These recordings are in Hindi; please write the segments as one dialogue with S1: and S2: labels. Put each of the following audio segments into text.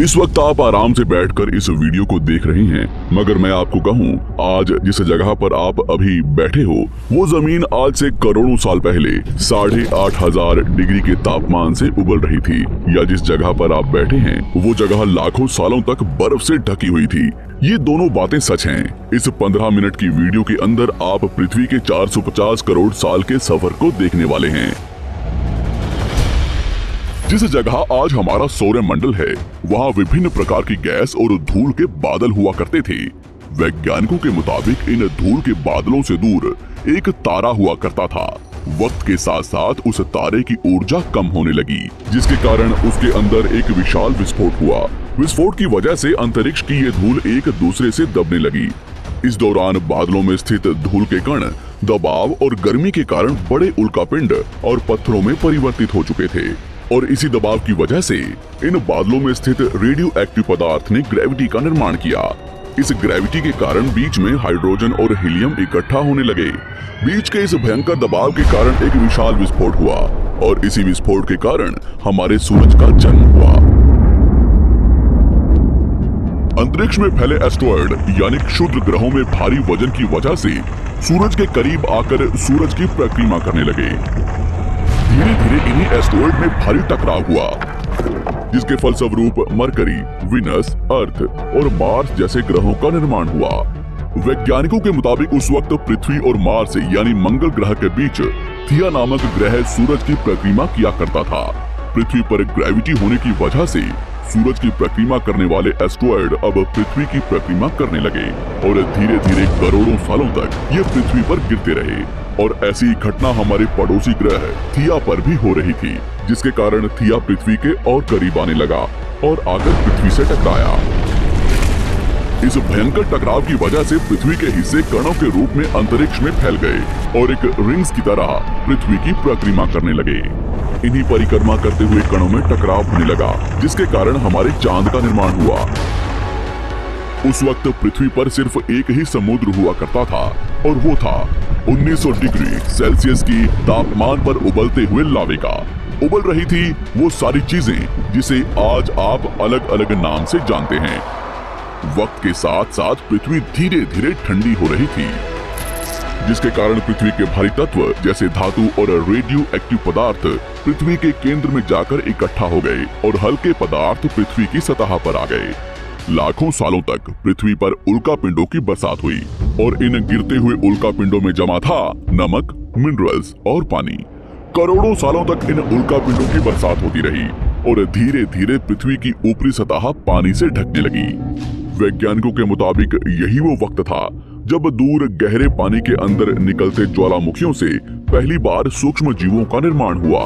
S1: इस वक्त आप आराम से बैठकर इस वीडियो को देख रहे हैं, मगर मैं आपको कहूं, आज जिस जगह पर आप अभी बैठे हो वो जमीन आज से करोड़ों साल पहले 8,500 डिग्री के तापमान से उबल रही थी, या जिस जगह पर आप बैठे हैं वो जगह लाखों सालों तक बर्फ से ढकी हुई थी। ये दोनों बातें सच हैं। इस 15 मिनट की वीडियो के अंदर आप पृथ्वी के 450 करोड़ साल के सफर को देखने वाले हैं। जिस जगह आज हमारा सौरमंडल है, वहाँ विभिन्न प्रकार की गैस और धूल के बादल हुआ करते थे। वैज्ञानिकों के मुताबिक इन धूल के बादलों से दूर एक तारा हुआ करता था। वक्त के साथ साथ उस तारे की ऊर्जा कम होने लगी, जिसके कारण उसके अंदर एक विशाल विस्फोट हुआ। विस्फोट की वजह से अंतरिक्ष की ये धूल एक दूसरे से दबने लगी। इस दौरान बादलों में स्थित धूल के कण दबाव और गर्मी के कारण बड़े उल्कापिंड और पत्थरों में परिवर्तित हो चुके थे, और इसी दबाव की वजह से इन बादलों में स्थित रेडियो एक्टिव पदार्थ ने ग्रेविटी का निर्माण किया। इस ग्रेविटी के कारण बीच में हाइड्रोजन और हीलियम इकट्ठा होने लगे। बीच के इस भयंकर दबाव के कारण एक विशाल विस्फोट हुआ, और इसी विस्फोट के कारण हमारे सूरज का जन्म हुआ। अंतरिक्ष में फैले एस्टेरॉयड यानी क्षुद्र ग्रहों में भारी वजन की वजह से सूरज के करीब आकर सूरज की परिक्रमा करने लगे। धीरे धीरे इन्हीं एस्टेरॉयड में भारी टकराव हुआ, जिसके फलस्वरूप मरकरी, विनस, अर्थ और मार्स जैसे ग्रहों का निर्माण हुआ। वैज्ञानिकों के मुताबिक उस वक्त पृथ्वी और मार्स यानी मंगल ग्रह के बीच थिया नामक ग्रह सूरज की परिक्रमा किया करता था। पृथ्वी पर ग्रेविटी होने की वजह से सूरज की परिक्रमा करने वाले एस्टेरॉयड अब पृथ्वी की परिक्रमा करने लगे, और धीरे धीरे करोड़ों सालों तक ये पृथ्वी पर गिरते रहे। और ऐसी घटना हमारे पड़ोसी ग्रह थिया पर भी हो रही थी, जिसके कारण थिया पृथ्वी के और करीब आने लगा और आकर पृथ्वी से टकराया। इस भयंकर टकराव की वजह से पृथ्वी के हिस्से कणों के रूप में अंतरिक्ष में फैल गए और एक रिंग्स की तरह पृथ्वी की परिक्रमा करने लगे। इन्हीं परिक्रमा करते हुए कणों में टकराव होने लगा, जिसके कारण हमारे चांद का निर्माण हुआ। उस वक्त पृथ्वी पर सिर्फ एक ही समुद्र हुआ करता था, और वो था 1900 डिग्री सेल्सियस की तापमान पर उबलते हुए लावे का। उबल रही थी वो सारी चीजें जिसे आज आप अलग अलग नाम से जानते हैं। वक्त के साथ साथ पृथ्वी धीरे धीरे ठंडी हो रही थी, जिसके कारण पृथ्वी के भारी तत्व जैसे धातु और रेडियो एक्टिव पदार्थ पृथ्वी के केंद्र में जाकर इकट्ठा हो गए, और हल्के पदार्थ पृथ्वी की सतह पर आ गए। लाखों सालों तक पृथ्वी पर उल्कापिंडों की बरसात हुई, और इन गिरते हुए उल्कापिंडों में जमा था नमक, मिनरल्स और पानी। करोड़ों सालों तक इन उल्कापिंडों की बरसात होती रही, और धीरे धीरे पृथ्वी की ऊपरी सतह पानी से ढकने लगी। वैज्ञानिकों के मुताबिक यही वो वक्त था जब दूर गहरे पानी के अंदर निकलते ज्वालामुखियों से पहली बार सूक्ष्म जीवों का निर्माण हुआ।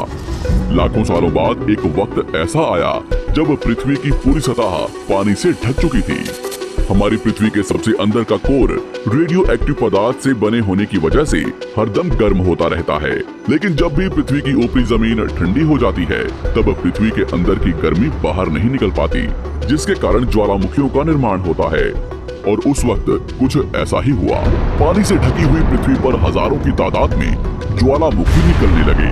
S1: लाखों सालों बाद एक वक्त ऐसा आया जब पृथ्वी की पूरी सतह पानी से ढक चुकी थी। हमारी पृथ्वी के सबसे अंदर का कोर रेडियो एक्टिव पदार्थ से बने होने की वजह से हरदम गर्म होता रहता है, लेकिन जब भी पृथ्वी की ऊपरी जमीन ठंडी हो जाती है, तब पृथ्वी के अंदर की गर्मी बाहर नहीं निकल पाती, जिसके कारण ज्वालामुखियों का निर्माण होता है। और उस वक्त कुछ ऐसा ही हुआ। पानी से ढकी हुई पृथ्वी पर हजारों की तादाद में ज्वालामुखी निकलने लगे,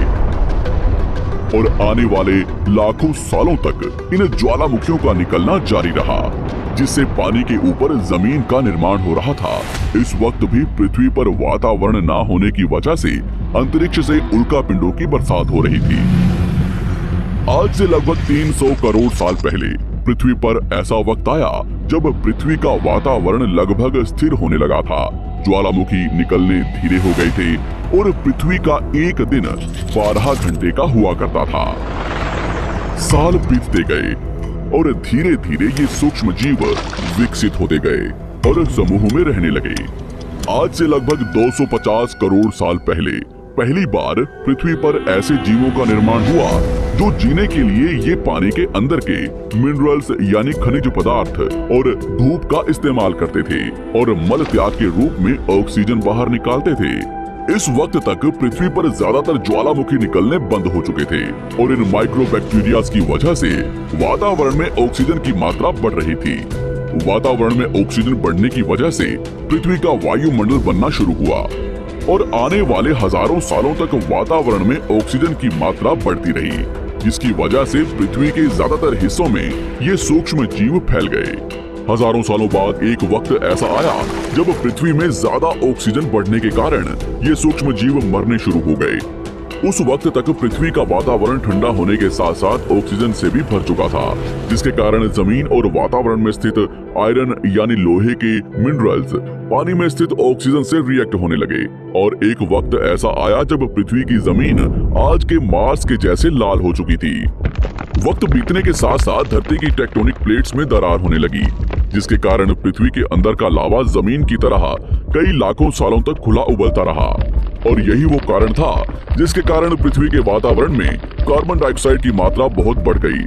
S1: और आने वाले लाखों सालों तक इन ज्वालामुखियों का निकलना जारी रहा, जिससे पानी के ऊपर जमीन का निर्माण हो रहा था। इस वक्त भी पृथ्वी पर वातावरण न होने की वजह से अंतरिक्ष से उल्कापिंडों की बरसात हो रही थी। आज से लगभग 300 करोड़ साल पहले पृथ्वी पर ऐसा वक्त आया जब पृथ्वी का वातावरण लगभग स्थिर होने लगा था। ज्वालामुखी निकलने धीरे हो गए थे, और पृथ्वी का एक दिन 12 घंटे का हुआ करता था। साल बीतते गए, और धीरे धीरे ये सूक्ष्म जीव विकसित होते गए और समूह में रहने लगे। आज से लगभग 250 करोड़ साल पहले पहली बार पृथ्वी पर ऐसे जीवों का निर्माण हुआ जो जीने के लिए ये पानी के अंदर के मिनरल्स यानी खनिज पदार्थ और धूप का इस्तेमाल करते थे, और मल त्याग के रूप में ऑक्सीजन बाहर निकालते थे। इस वक्त तक पृथ्वी पर ज्यादातर ज्वालामुखी निकलने बंद हो चुके थे, और इन माइक्रोबैक्टीरिया की वजह से वातावरण में ऑक्सीजन की मात्रा बढ़ रही थी। वातावरण में ऑक्सीजन बढ़ने की वजह से पृथ्वी का वायुमंडल बनना शुरू हुआ, और आने वाले हजारों सालों तक वातावरण में ऑक्सीजन की मात्रा बढ़ती रही। जिसकी वजह से पृथ्वी के ज्यादातर हिस्सों में ये सूक्ष्म जीव फैल गए। हजारों सालों बाद एक वक्त ऐसा आया जब पृथ्वी में ज्यादा ऑक्सीजन बढ़ने के कारण ये सूक्ष्म जीव मरने शुरू हो गए। उस वक्त तक पृथ्वी का वातावरण ठंडा होने के साथ साथ ऑक्सीजन से भी भर चुका था, जिसके कारण जमीन और वातावरण में स्थित आयरन यानी लोहे के मिनरल्स पानी में स्थित ऑक्सीजन से रिएक्ट होने लगे। और एक वक्त ऐसा आया जब पृथ्वी की जमीन आज के मार्स के जैसे लाल हो चुकी थी। वक्त बीतने के साथ साथ धरती की टेक्टोनिक प्लेट्स में दरार होने लगी, जिसके कारण पृथ्वी के अंदर का लावा जमीन की तरह कई लाखों सालों तक खुला उबलता रहा। और यही वो कारण था जिसके कारण पृथ्वी के वातावरण में कार्बन डाइऑक्साइड की मात्रा बहुत बढ़ गई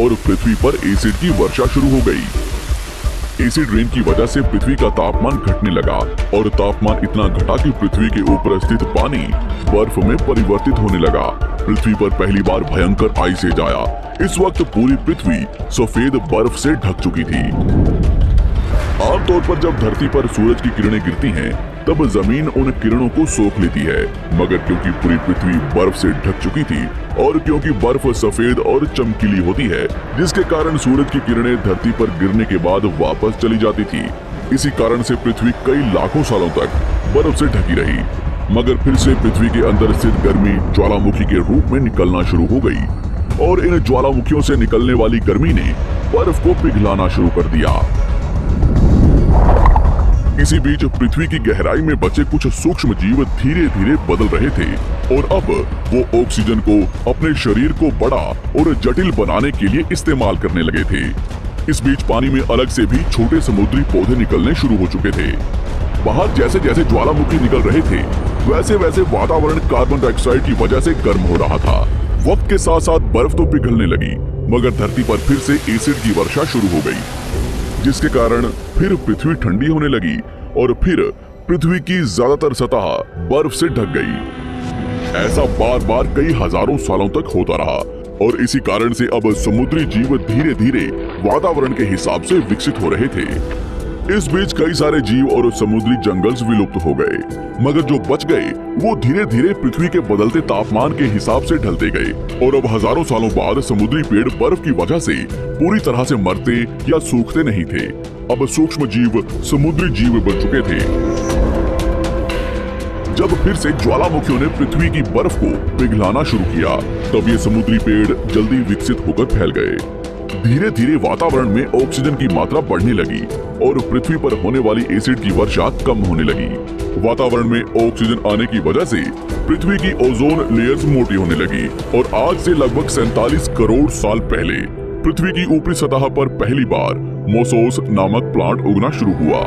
S1: और पृथ्वी पर एसिड की वर्षा शुरू हो गई। एसिड रेन की वजह से पृथ्वी का तापमान घटने लगा और तापमान इतना घटा कि पृथ्वी के ऊपर स्थित पानी बर्फ में परिवर्तित होने लगा। पृथ्वी पर पहली बार भयंकर आइस एज आया। इस वक्त पूरी पृथ्वी सफेद बर्फ से ढक चुकी थी। आमतौर पर जब धरती पर सूरज की किरणें गिरती हैं, तब जमीन उन किरणों को सोख लेती है, मगर क्योंकि पूरी पृथ्वी बर्फ से ढक चुकी थी और क्योंकि बर्फ सफेद और चमकीली होती है, जिसके कारण सूरज की किरणें धरती पर गिरने के बाद वापस चली जाती थी। इसी कारण से पृथ्वी कई लाखों सालों तक बर्फ से ढकी रही, मगर फिर से पृथ्वी के अंदर स्थित गर्मी ज्वालामुखी के रूप में निकलना शुरू हो गई और इन ज्वालामुखियों से निकलने वाली गर्मी ने बर्फ को पिघलाना शुरू कर दिया। इसी बीच पृथ्वी की गहराई में बचे कुछ सूक्ष्म जीव धीरे धीरे बदल रहे थे और अब वो ऑक्सीजन को अपने शरीर को बड़ा और जटिल बनाने के लिए इस्तेमाल करने लगे थे। इस बीच पानी में अलग से भी छोटे समुद्री पौधे निकलने शुरू हो चुके थे। बाहर जैसे जैसे ज्वालामुखी निकल रहे थे, वैसे वैसे वातावरण कार्बन डाइऑक्साइड की वजह से गर्म हो रहा था। वक्त के साथ साथ बर्फ तो पिघलने लगी, मगर धरती पर फिर से एसिड की वर्षा शुरू हो गई, जिसके कारण फिर पृथ्वी ठंडी होने लगी और फिर पृथ्वी की ज्यादातर सतह बर्फ से ढक गई। ऐसा बार बार कई हजारों सालों तक होता रहा और इसी कारण से अब समुद्री जीव धीरे धीरे वातावरण के हिसाब से विकसित हो रहे थे। इस बीच कई सारे जीव और समुद्री जंगल्स विलुप्त हो गए, मगर जो बच गए वो धीरे धीरे पृथ्वी के बदलते तापमान के हिसाब से ढलते गए और अब हजारों सालों बाद समुद्री पेड़ बर्फ की वजह से पूरी तरह से मरते या सूखते नहीं थे। अब सूक्ष्म जीव समुद्री जीव बन चुके थे। जब फिर से ज्वालामुखियों ने पृथ्वी की बर्फ को पिघलाना शुरू किया, तब ये समुद्री पेड़ जल्दी विकसित होकर फैल गए। धीरे धीरे वातावरण में ऑक्सीजन की मात्रा बढ़ने लगी और पृथ्वी पर होने वाली एसिड की वर्षा कम होने लगी। वातावरण में ऑक्सीजन आने की वजह से पृथ्वी की ओजोन लेयर्स मोटी होने लगी और आज से लगभग 47 करोड़ साल पहले पृथ्वी की ऊपरी सतह पर पहली बार मोसोस नामक प्लांट उगना शुरू हुआ।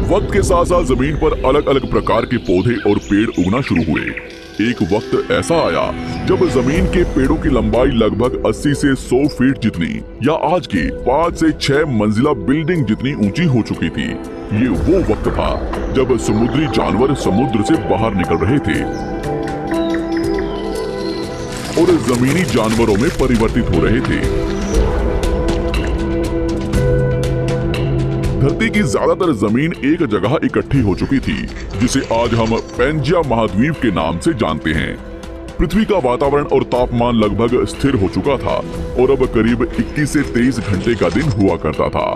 S1: वक्त के साथ साथ जमीन पर अलग अलग प्रकार के पौधे और पेड़ उगना शुरू हुए। एक वक्त ऐसा आया जब जमीन के पेड़ों की लंबाई लगभग 80 से 100 फीट जितनी या आज की 5 से 6 मंजिला बिल्डिंग जितनी ऊंची हो चुकी थी। ये वो वक्त था जब समुद्री जानवर समुद्र से बाहर निकल रहे थे और जमीनी जानवरों में परिवर्तित हो रहे थे। धरती की ज्यादातर जमीन एक जगह इकट्ठी हो चुकी थी, जिसे आज हम पैंजिया महाद्वीप के नाम से जानते हैं। पृथ्वी का वातावरण और तापमान लगभग स्थिर हो चुका था और अब करीब 21 से 23 घंटे का दिन हुआ करता था।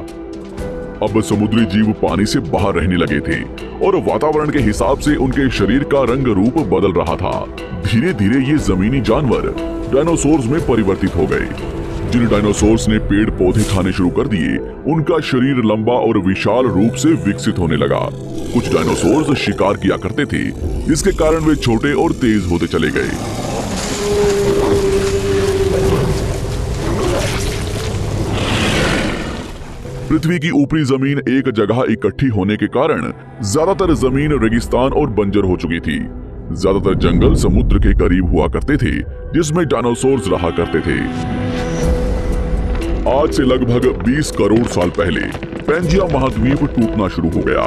S1: अब समुद्री जीव पानी से बाहर रहने लगे थे और वातावरण के हिसाब से उनके शरीर का रंग रूप बदल रहा था। धीरे धीरे ये जमीनी जानवर डायनासोर्स में परिवर्तित हो गए। जिन डायनासोर्स ने पेड़ पौधे खाने शुरू कर दिए, उनका शरीर लंबा और विशाल रूप से विकसित होने लगा। कुछ डायनासोर्स शिकार किया करते थे, जिसके कारण वे छोटे और तेज होते चले गए। पृथ्वी की ऊपरी जमीन एक जगह इकट्ठी होने के कारण ज्यादातर जमीन रेगिस्तान और बंजर हो चुकी थी। ज्यादातर जंगल समुद्र के करीब हुआ करते थे, जिसमें डायनासोर्स रहा करते थे। आज से लगभग 20 करोड़ साल पहले पैंजिया महाद्वीप टूटना शुरू हो गया।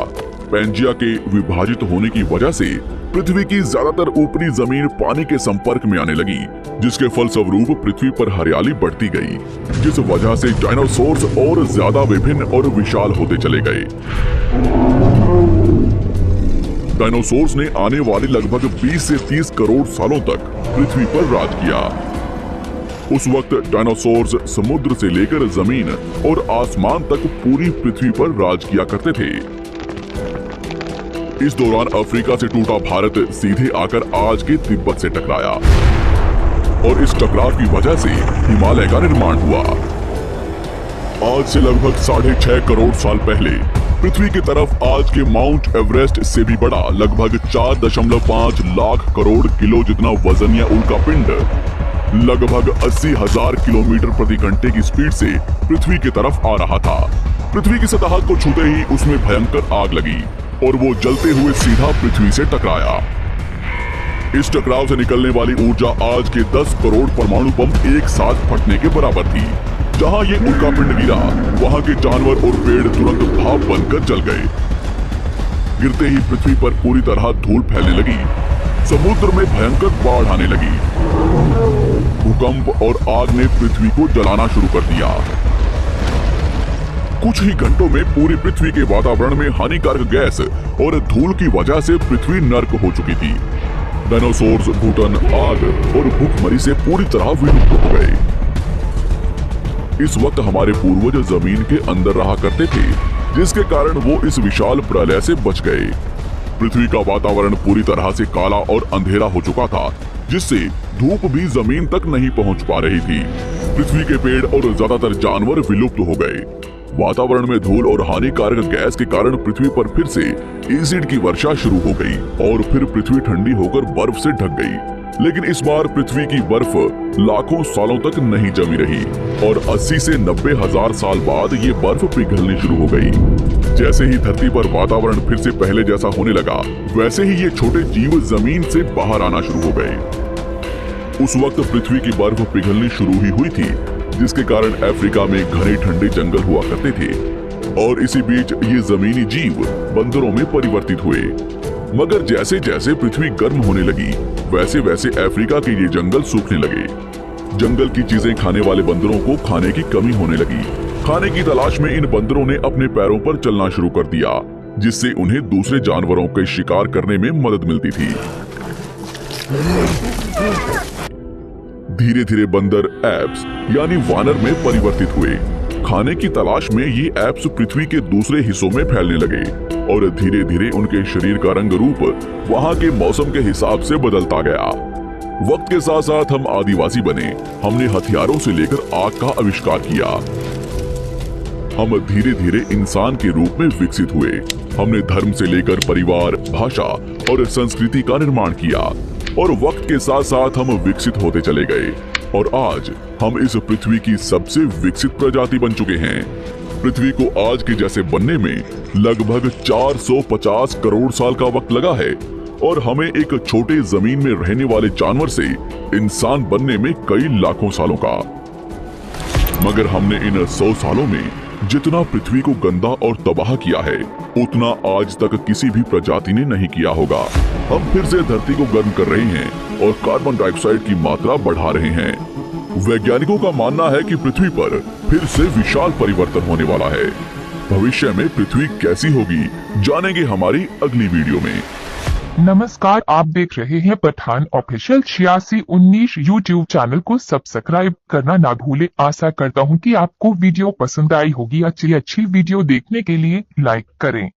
S1: पैंजिया के विभाजित होने की वजह से पृथ्वी की ज्यादातर ऊपरी जमीन पानी के संपर्क में आने लगी, जिसके फलस्वरूप पृथ्वी पर हरियाली बढ़ती गई, जिस वजह से डायनासोर्स और ज्यादा विभिन्न और विशाल होते चले गए। डायनासोर्स ने आने वाले लगभग 20 से 30 करोड़ सालों तक पृथ्वी पर राज किया। उस वक्त डायनासोर्स समुद्र से लेकर जमीन और आसमान तक पूरी पृथ्वी पर राज किया करते थे। इस दौरान अफ्रीका से टूटा भारत सीधे आकर आज के तिब्बत से टकराया और इस टकराव की वजह से हिमालय का निर्माण हुआ। आज से लगभग 6.5 करोड़ साल पहले पृथ्वी की तरफ आज के माउंट एवरेस्ट से भी बड़ा लगभग 4.5 लाख करोड़ किलो जितना वजन या उल्का पिंड लगभग 80,000 किलोमीटर प्रति घंटे की स्पीड से पृथ्वी की तरफ आ रहा था। पृथ्वी की सतह को छूते ही उसमें भयंकर आग लगी और वो जलते हुए सीधा पृथ्वी से टकराया। इस टकराव से निकलने वाली ऊर्जा आज के 10 करोड़ परमाणु बम एक साथ फटने के बराबर थी। जहां ये उल्का पिंड गिरा, वहां के जानवर और पेड़ तुरंत भाप बनकर जल गए। गिरते ही पृथ्वी पर पूरी तरह धूल फैलने लगी, समुद्र में भयंकर बाढ़ आने लगी। भूकंप और आग ने पृथ्वी को जलाना शुरू कर दिया। कुछ ही घंटों में पूरी पृथ्वी के वातावरण में हानिकारक गैस और धूल की वजह से पृथ्वी नर्क हो चुकी थी। डायनासोर्स, घुटन, आग और भूखमरी से पूरी तरह विलुप्त हो गए। इस वक्त हमारे पूर्वज जमीन के अंदर रहा करते थे, जिसके कारण वो इस विशाल प्रलय से बच गए। पृथ्वी का वातावरण पूरी तरह से काला और अंधेरा हो चुका था, जिससे धूप भी जमीन तक नहीं पहुंच पा रही थी। पृथ्वी के पेड़ और ज्यादातर जानवर विलुप्त हो गए। वातावरण में धूल और हानिकारक गैस के कारण पृथ्वी पर फिर से एसिड की वर्षा शुरू हो गई और फिर पृथ्वी ठंडी होकर बर्फ से ढक गई। लेकिन इस बार पृथ्वी की बर्फ लाखों सालों तक नहीं जमी रही और 80 से 90 हजार साल बाद ये बर्फ पिघलनी शुरू हो गई। जैसे ही धरती पर वातावरण फिर से पहले जैसा होने लगा, वैसे ही ये छोटे जीव जमीन से बाहर आना शुरू हो गए। उस वक्त पृथ्वी की बर्फ पिघलनी शुरू ही हुई थी, जिसके कारण अफ्रीका में घने ठंडे जंगल हुआ करते थे और इसी बीच ये जमीनी जीव बंदरों में परिवर्तित हुए। मगर जैसे जैसे पृथ्वी गर्म होने लगी, वैसे वैसे अफ्रीका के ये जंगल सूखने लगे। जंगल की चीजें खाने वाले बंदरों को खाने की कमी होने लगी। खाने की तलाश में इन बंदरों ने अपने पैरों पर चलना शुरू कर दिया, जिससे उन्हें दूसरे जानवरों के शिकार करने में मदद मिलती थी। धीरे धीरे बंदर एप्स यानी वानर में परिवर्तित हुए। खाने की तलाश में ये एप्स पृथ्वी के दूसरे हिस्सों में फैलने लगे और धीरे धीरे उनके शरीर का रंग रूप वहाँ के मौसम के हिसाब से बदलता गया। वक्त के साथ साथ हम आदिवासी बने। हमने हथियारों से लेकर आग का आविष्कार किया। हम धीरे धीरे इंसान के रूप में विकसित हुए। हमने धर्म से लेकर परिवार, भाषा और संस्कृति का निर्माण किया और वक्त के साथ साथ हम विकसित होते चले गए और आज हम इस पृथ्वी की सबसे विकसित प्रजाति बन चुके हैं। पृथ्वी को आज के जैसे बनने में लगभग 450 करोड़ साल का वक्त लगा है और हमें एक छोटे जमीन में रहने वाले जानवर से इंसान बनने में कई लाखों सालों का। मगर हमने इन 100 सालों में जितना पृथ्वी को गंदा और तबाह किया है, उतना आज तक किसी भी प्रजाति ने नहीं किया होगा। हम फिर से धरती को गर्म कर रहे हैं और कार्बन डाइऑक्साइड की मात्रा बढ़ा रहे हैं। वैज्ञानिकों का मानना है कि पृथ्वी पर फिर से विशाल परिवर्तन होने वाला है। भविष्य में पृथ्वी कैसी होगी, जानेंगे हमारी अगली वीडियो में।
S2: नमस्कार, आप देख रहे हैं पठान ऑफिशियल 8619 यूट्यूब चैनल को सब्सक्राइब करना ना भूले। आशा करता हूं कि आपको वीडियो पसंद आई होगी। अच्छी वीडियो देखने के लिए लाइक करें।